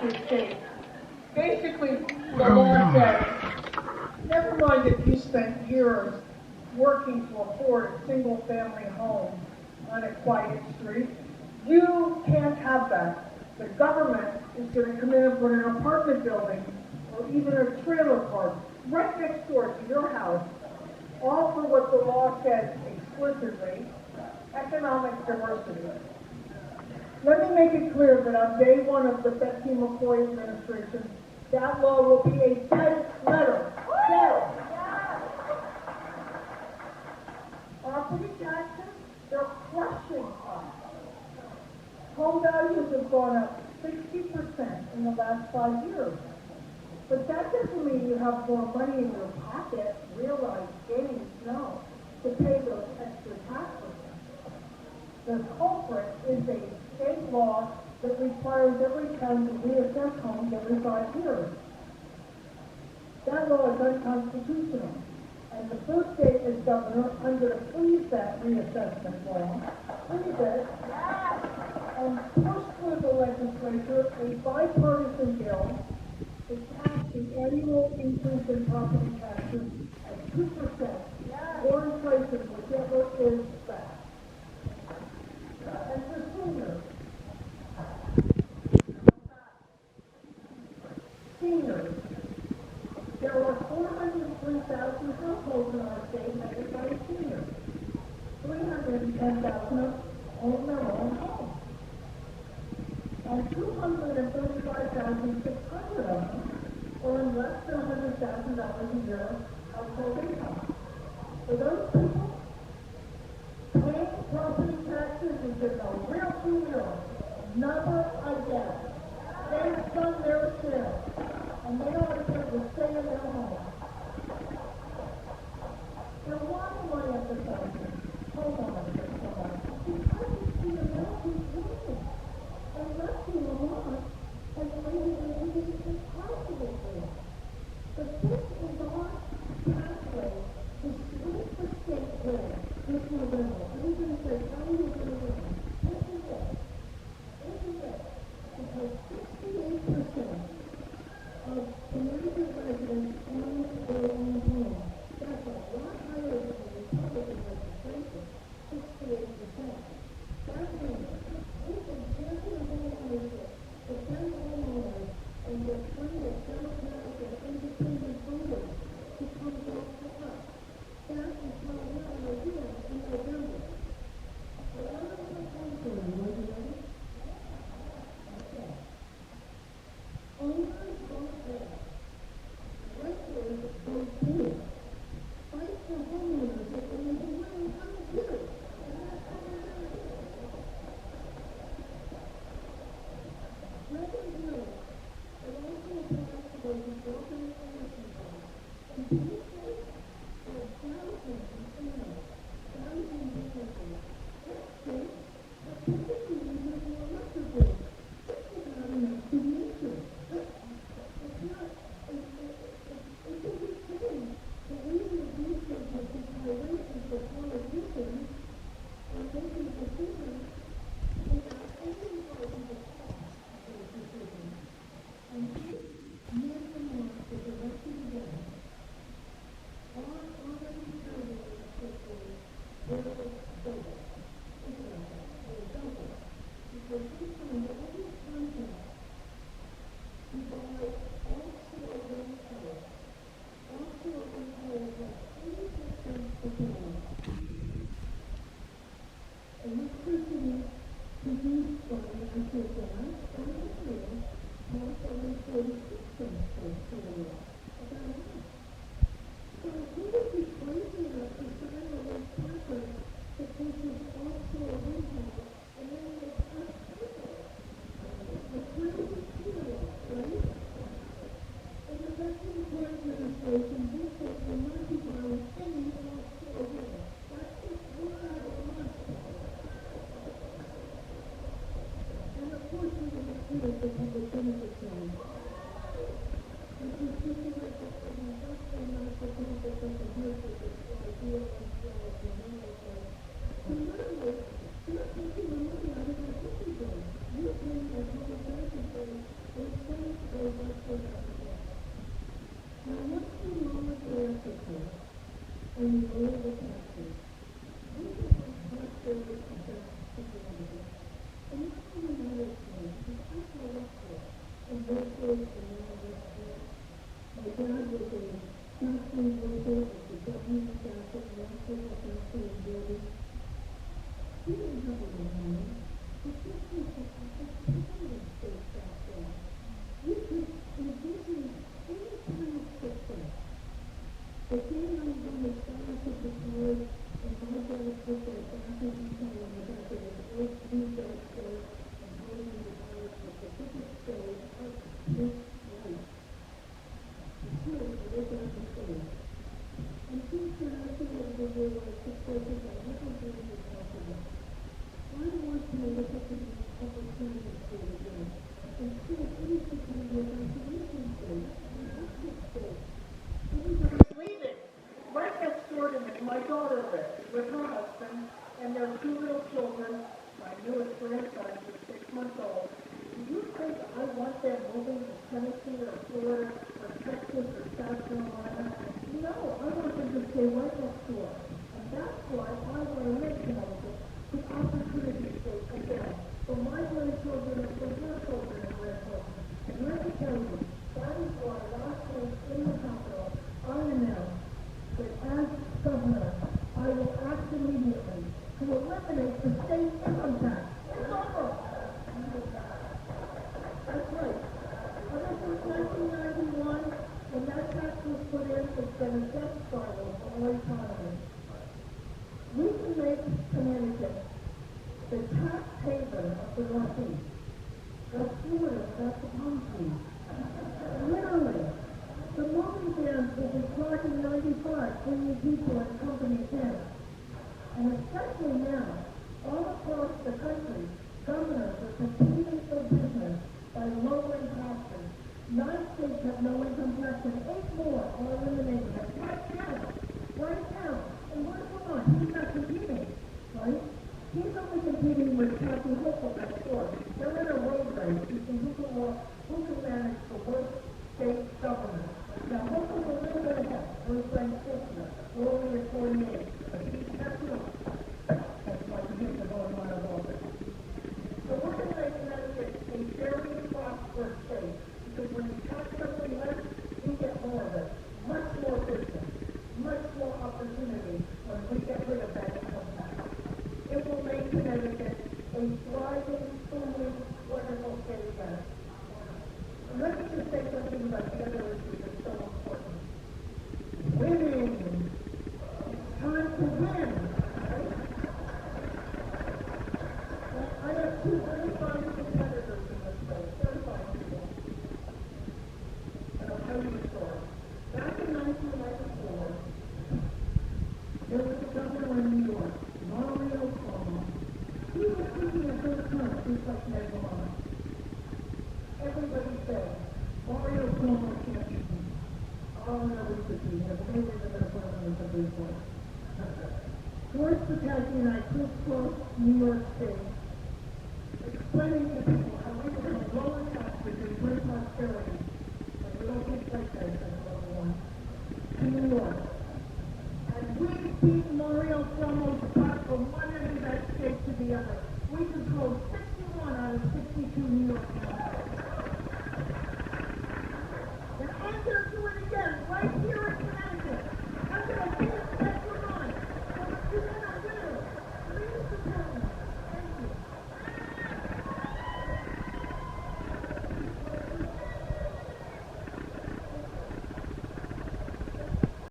to state. Basically, the law says, never mind if you spent years working to afford a single-family home on a quiet street, you can't have that. The government is going to come in and put an apartment building or even a trailer park right next door to your house, all for what the law says explicitly, economic diversity. Let me make it clear that on day one of the Betsy McCaughey administration, that law will be a dead letter. Dead. Property taxes, they're crushing us. Home values have gone up 60% in the last 5 years. But that doesn't mean you have more money in your pocket, realized gains, no, to pay those extra taxes. The culprit is a state law that requires every town to reassess homes every 5 years. That law is unconstitutional. And the first day as governor, I'm going to freeze that reassessment law, freeze it, and push through the legislature a bipartisan bill to cap the annual increase in property taxes at 2%, or inflation, whichever is fast. And for seniors, there are 403,000 households in our state made by seniors. 310,000 own their own home. And 235,600 of them earn less than $100,000 a year household income. For those people, paying property taxes is just a real funeral, never again. They've done their share, and they ought to be able to stay in their home. Now, why am I emphasizing homeowners so much? Because it's the American dream. Unless you want, and maybe it is impossible for you. But this is our pathway to switch the state bill this November. Everybody says, how are you going to win? This is it. This is it. Because 68% of Connecticut residents own their own home. That's a lot higher than the Republican legislation, 68%. That means we can champion homeownership, defend homeowners, and get plenty of democratic and independent voters to come back to us. That is how we're going to win in November. So I'm going to come to you, are you ready? Okay. Owners don't pay. Renters don't pay. Fight for homeownership and you can win too. And that's how we're going to do it. Reverend Miller, it also applies to those who broken in nursing homes. In these states, there are thousands of families, thousands of businesses. This state, the typically uses the electric bill. This is not enough to nature. It's not, it's a big thing. The reason the nature has these high rates is that politicians are making decisions without any argument. And this minimum the direction again are already determined quickly where it's stable. Think about that. Or double. Because this time, every content you buy offshore wind power. Offshore wind power is like 80% of the world. Electricity produced by natural gas and oil costs only 46 cents per kilowatt. About half. So who would be crazy enough to sign a lease contract that pushes offshore wind power and then makes us pay for it? A crazy kilowatt, right? In the Betsy McCaughey administration, this says we're not be buying any offshore wind. That's just one out of a month. And of course, we can include the public benefit plan. Which is something like the industrial medical benefits of the nurses that idea and skills and knowledge. So literally, they're taking the money out of our pension funds. You're paying our public benefit plan, and it's and see if anything can be done to make these things. Everybody's leaving. Right next door to me, my daughter lives with her husband and their two little children. My newest grandson is 6 months old. Do you think I want them moving to Tennessee or Florida or Texas or South Carolina? No, I want them to stay right next door. And that's why I want to make Connecticut the opportunity state again for my grandchildren and for your children and grandchildren. And let me tell you, that is why last week in the Capitol, I announced that as governor, I will act immediately to eliminate the state income tax. It's over. That's right. Ever since 1991, when that tax was put in, it's been a death spiral for our economy. We can make Connecticut the tax haven of the Northeast. That's Florida, that's the palm trees. Literally, the moving vans will be clocking 95, bringing people and companies in. And especially now, all across the country, governors are competing for business by lowering taxes. 9 states have no income tax and 8 more are eliminating it right now. Right now. And where's Vermont? He's not competing, right? He's only competing with Kathy Hochul next door. They're in a road race to see who can manage the worst state government. Now, Hochul's a little bit ahead. We're playing 50. We're only at 48. But he's catching up. That's why he gets to go in my office. So we're going to make Connecticut a very prosperous state. Because when you tax something less, you get more of it. Much more business. Much more opportunity when we get rid of that income tax. It will make Connecticut a thriving, booming, wonderful state again. And let me just say something about the other issue that's so important. Winning. It's time to win. Right? Well, I have 2 very fine competitors in this place. Very fine people. And I'll tell you a story. Back in 1994, there was a governor in New York, Mario Cuomo. He was thinking of those terms, just like Ned Lamont. Everybody said, Mario Cuomo can't be beat. Oh, no, we could beat him. Maybe they're going to put him in the big one. George Pataki and I crisscrossed New York State, explaining to